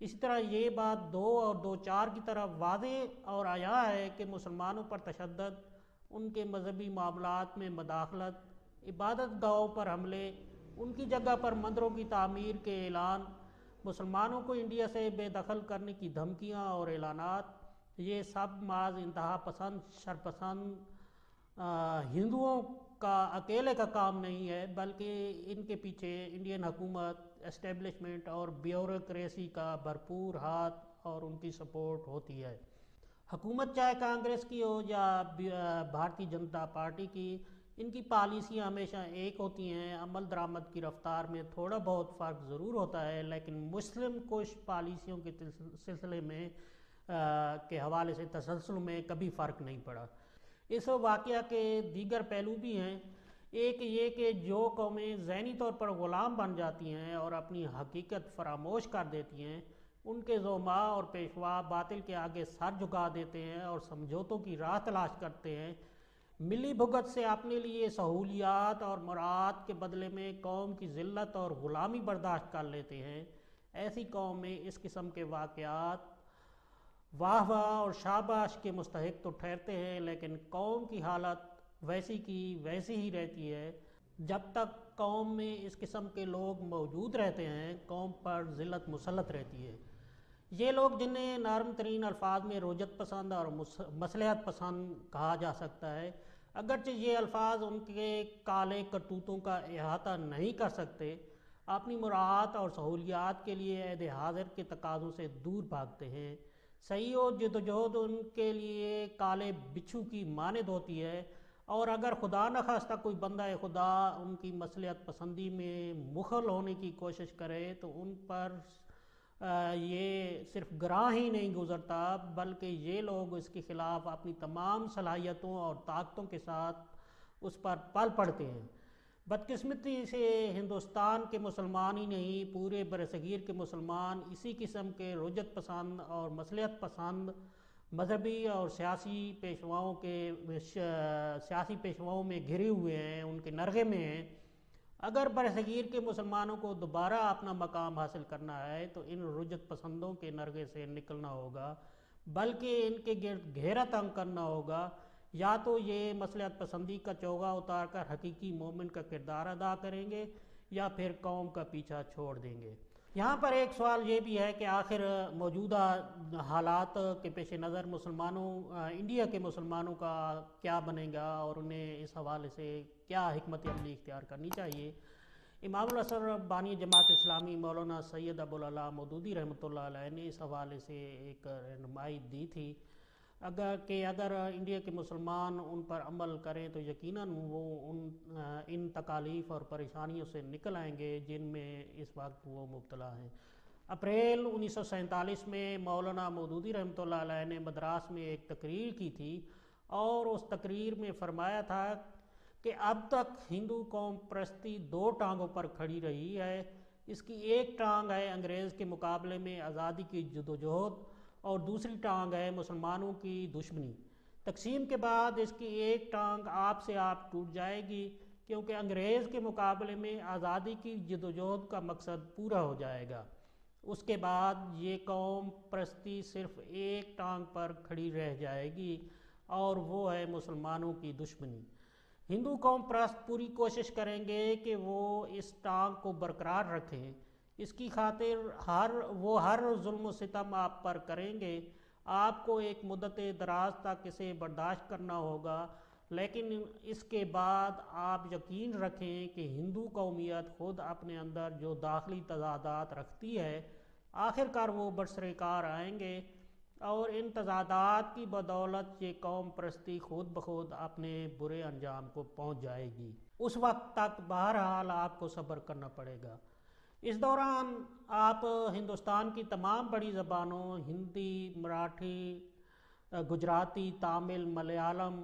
اسی طرح یہ بات 2 اور 2.4 کی طرح واضح اور عیاں ہے کہ مسلمانوں پر تشدد، ان کے مذہبی معاملات میں مداخلت، عبادت گاہوں پر حملے، ان کی جگہ پر مندروں کی تعمیر کے اعلان، مسلمانوں کو انڈیا سے بے دخل کرنے کی دھمکیاں اور اعلانات، یہ سب محض انتہا پسند شرپسند ہندوؤں کا اکیلے کا کام نہیں ہے، بلکہ ان کے پیچھے انڈین حکومت، اسٹیبلشمنٹ اور بیوروکریسی کا بھرپور ہاتھ اور ان کی سپورٹ ہوتی ہے۔ حکومت چاہے کانگریس کی ہو یا بھارتی جنتا پارٹی کی، ان کی پالیسیاں ہمیشہ ایک ہوتی ہیں۔ عمل درآمد کی رفتار میں تھوڑا بہت فرق ضرور ہوتا ہے، لیکن مسلم کش پالیسیوں کے سلسلے میں کے حوالے سے تسلسل میں کبھی فرق نہیں پڑا۔ اس واقعہ کے دیگر پہلو بھی ہیں۔ ایک یہ کہ جو قومیں ذہنی طور پر غلام بن جاتی ہیں اور اپنی حقیقت فراموش کر دیتی ہیں، ان کے زعماء اور پیشوا باطل کے آگے سر جھکا دیتے ہیں اور سمجھوتوں کی راہ تلاش کرتے ہیں، ملی بھگت سے اپنے لیے سہولیات اور مراعات کے بدلے میں قوم کی ذلت اور غلامی برداشت کر لیتے ہیں۔ ایسی قوم میں اس قسم کے واقعات واہ واہ اور شاباش کے مستحق تو ٹھہرتے ہیں، لیکن قوم کی حالت ویسی کی ویسی ہی رہتی ہے۔ جب تک قوم میں اس قسم کے لوگ موجود رہتے ہیں، قوم پر ذلت مسلط رہتی ہے۔ یہ لوگ، جنہیں نرم ترین الفاظ میں روجت پسند اور مصلحت پسند کہا جا سکتا ہے، اگرچہ یہ الفاظ ان کے کالے کرتوتوں کا احاطہ نہیں کر سکتے، اپنی مراعات اور سہولیات کے لیے عہد حاضر کے تقاضوں سے دور بھاگتے ہیں۔ صحیح و جدوجہد ان کے لیے کالے بچھو کی مانند ہوتی ہے، اور اگر خدا نخواستہ کوئی بندہ خدا ان کی مصلحت پسندی میں مخل ہونے کی کوشش کرے تو ان پر یہ صرف گراں ہی نہیں گزرتا، بلکہ یہ لوگ اس کے خلاف اپنی تمام صلاحیتوں اور طاقتوں کے ساتھ اس پر پل پڑتے ہیں۔ بدقسمتی سے ہندوستان کے مسلمان ہی نہیں، پورے برصغیر کے مسلمان اسی قسم کے روجت پسند اور مصلحت پسند مذہبی اور سیاسی پیشواؤں میں گھرے ہوئے ہیں، ان کے نرغے میں ہیں۔ اگر برصغیر کے مسلمانوں کو دوبارہ اپنا مقام حاصل کرنا ہے تو ان رجت پسندوں کے نرغے سے نکلنا ہوگا، بلکہ ان کے گرد گھیرا تنگ کرنا ہوگا۔ یا تو یہ مصلحت پسندی کا چوغا اتار کر حقیقی مومن کا کردار ادا کریں گے، یا پھر قوم کا پیچھا چھوڑ دیں گے۔ یہاں پر ایک سوال یہ بھی ہے کہ آخر موجودہ حالات کے پیش نظر انڈیا کے مسلمانوں کا کیا بنے گا، اور انہیں اس حوالے سے کیا حکمت عملی اختیار کرنی چاہیے۔ امام الازہر بانی جماعت اسلامی مولانا سید ابوالعلا مودودی رحمۃ اللہ علیہ نے اس حوالے سے ایک رہنمائی دی تھی اگر انڈیا کے مسلمان ان پر عمل کریں تو یقیناً وہ ان تکالیف اور پریشانیوں سے نکل آئیں گے جن میں اس وقت وہ مبتلا ہیں۔ اپریل 1947 میں مولانا مودودی رحمۃ اللہ علیہ نے مدراس میں ایک تقریر کی تھی، اور اس تقریر میں فرمایا تھا کہ اب تک ہندو قوم پرستی 2 ٹانگوں پر کھڑی رہی ہے۔ اس کی ایک ٹانگ ہے انگریز کے مقابلے میں آزادی کی جدوجہد، اور دوسری ٹانگ ہے مسلمانوں کی دشمنی۔ تقسیم کے بعد اس کی ایک ٹانگ آپ سے آپ ٹوٹ جائے گی، کیونکہ انگریز کے مقابلے میں آزادی کی جدوجہد کا مقصد پورا ہو جائے گا۔ اس کے بعد یہ قوم پرستی صرف ایک ٹانگ پر کھڑی رہ جائے گی، اور وہ ہے مسلمانوں کی دشمنی۔ ہندو قوم پرست پوری کوشش کریں گے کہ وہ اس ٹانگ کو برقرار رکھیں۔ اس کی خاطر وہ ہر ظلم و ستم آپ پر کریں گے۔ آپ کو ایک مدت دراز تک اسے برداشت کرنا ہوگا، لیکن اس کے بعد آپ یقین رکھیں کہ ہندو قومیت خود اپنے اندر جو داخلی تضادات رکھتی ہے، آخر کار وہ برسر کار آئیں گے، اور ان تضادات کی بدولت یہ قوم پرستی خود بخود اپنے برے انجام کو پہنچ جائے گی۔ اس وقت تک بہرحال آپ کو صبر کرنا پڑے گا۔ اس دوران آپ ہندوستان کی تمام بڑی زبانوں ہندی، مراٹھی، گجراتی، تامل، ملیالم،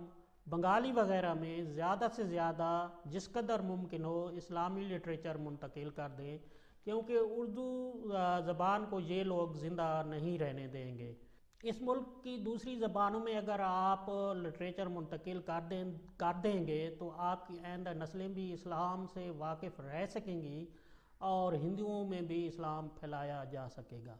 بنگالی وغیرہ میں زیادہ سے زیادہ جس قدر ممکن ہو اسلامی لٹریچر منتقل کر دیں، کیونکہ اردو زبان کو یہ لوگ زندہ نہیں رہنے دیں گے۔ اس ملک کی دوسری زبانوں میں اگر آپ لٹریچر منتقل کر دیں گے تو آپ کی آئندہ نسلیں بھی اسلام سے واقف رہ سکیں گی، اور ہندوؤں میں بھی اسلام پھیلایا جا سکے گا۔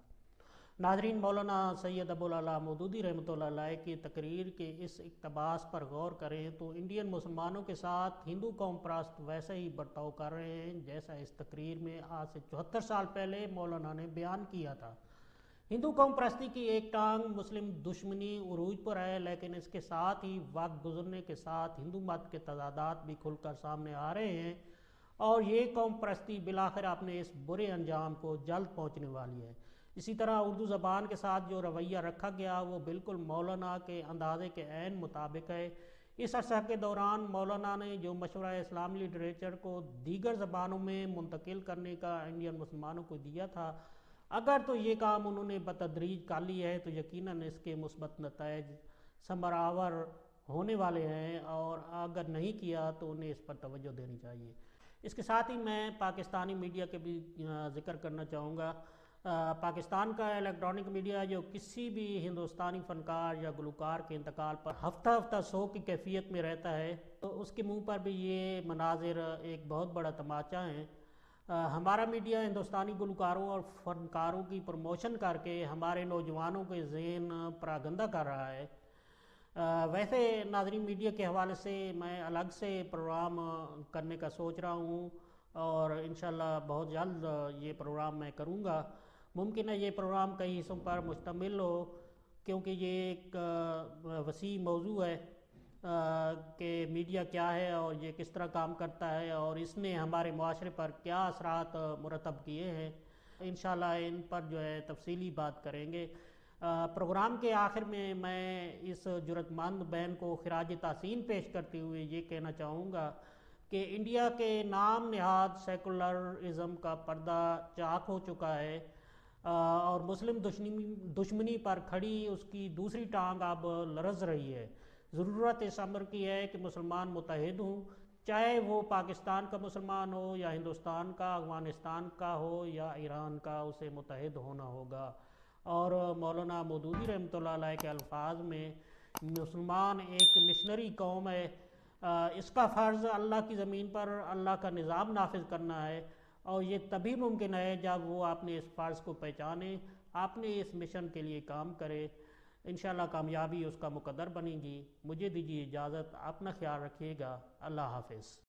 ناظرین، مولانا سید ابوالعلا مودودی رحمۃ اللہ علیہ کی تقریر کے اس اقتباس پر غور کریں تو انڈین مسلمانوں کے ساتھ ہندو قوم پرست ویسے ہی برتاؤ کر رہے ہیں جیسا اس تقریر میں آج سے 74 سال پہلے مولانا نے بیان کیا تھا۔ ہندو قوم پرستی کی ایک ٹانگ مسلم دشمنی عروج پر ہے، لیکن اس کے ساتھ ہی وقت گزرنے کے ساتھ ہندو مت کے تضادات بھی کھل کر سامنے آ رہے ہیں، اور یہ قوم پرستی بالآخر اپنے اس برے انجام کو جلد پہنچنے والی ہے۔ اسی طرح اردو زبان کے ساتھ جو رویہ رکھا گیا وہ بالکل مولانا کے اندازے کے عین مطابق ہے۔ اس عرصہ کے دوران مولانا نے جو مشورہ اسلامی لٹریچر کو دیگر زبانوں میں منتقل کرنے کا انڈین مسلمانوں کو دیا تھا، اگر تو یہ کام انہوں نے بتدریج کر لی ہے تو یقیناً اس کے مثبت نتائج ثمرآور ہونے والے ہیں، اور اگر نہیں کیا تو انہیں اس پر توجہ دینی چاہیے۔ اس کے ساتھ ہی میں پاکستانی میڈیا کے بھی ذکر کرنا چاہوں گا۔ پاکستان کا الیکٹرانک میڈیا جو کسی بھی ہندوستانی فنکار یا گلوکار کے انتقال پر ہفتہ ہفتہ سو کی کیفیت میں رہتا ہے، تو اس کے منہ پر بھی یہ مناظر ایک بہت بڑا تماچا ہیں۔ ہمارا میڈیا ہندوستانی گلوکاروں اور فنکاروں کی پروموشن کر کے ہمارے نوجوانوں کے ذہن پراگندہ کر رہا ہے۔ ویسے ناظرین، میڈیا کے حوالے سے میں الگ سے پروگرام کرنے کا سوچ رہا ہوں، اور انشاءاللہ بہت جلد یہ پروگرام میں کروں گا۔ ممکن ہے یہ پروگرام کئی حصوں پر مشتمل ہو، کیونکہ یہ ایک وسیع موضوع ہے کہ میڈیا کیا ہے اور یہ کس طرح کام کرتا ہے اور اس نے ہمارے معاشرے پر کیا اثرات مرتب کیے ہیں۔ انشاءاللہ ان پر جو ہے تفصیلی بات کریں گے۔ پروگرام کے آخر میں اس جرأت مند بہن کو خراج تحسین پیش کرتے ہوئے یہ کہنا چاہوں گا کہ انڈیا کے نام نہاد سیکولرزم کا پردہ چاک ہو چکا ہے، اور مسلم دشمنی پر کھڑی اس کی دوسری ٹانگ اب لرز رہی ہے۔ ضرورت اس امر کی ہے کہ مسلمان متحد ہوں، چاہے وہ پاکستان کا مسلمان ہو یا ہندوستان کا، افغانستان کا ہو یا ایران کا، اسے متحد ہونا ہوگا۔ اور مولانا مودودی رحمۃ اللہ علیہ کے الفاظ میں، مسلمان ایک مشنری قوم ہے، اس کا فرض اللہ کی زمین پر اللہ کا نظام نافذ کرنا ہے، اور یہ تبھی ممکن ہے جب وہ اپنے اس فرض کو پہچانے، اپنے اس مشن کے لیے کام کرے۔ انشاءاللہ کامیابی اس کا مقدر بنے گی۔ مجھے دیجیے اجازت، اپنا خیال رکھیے گا۔ اللہ حافظ۔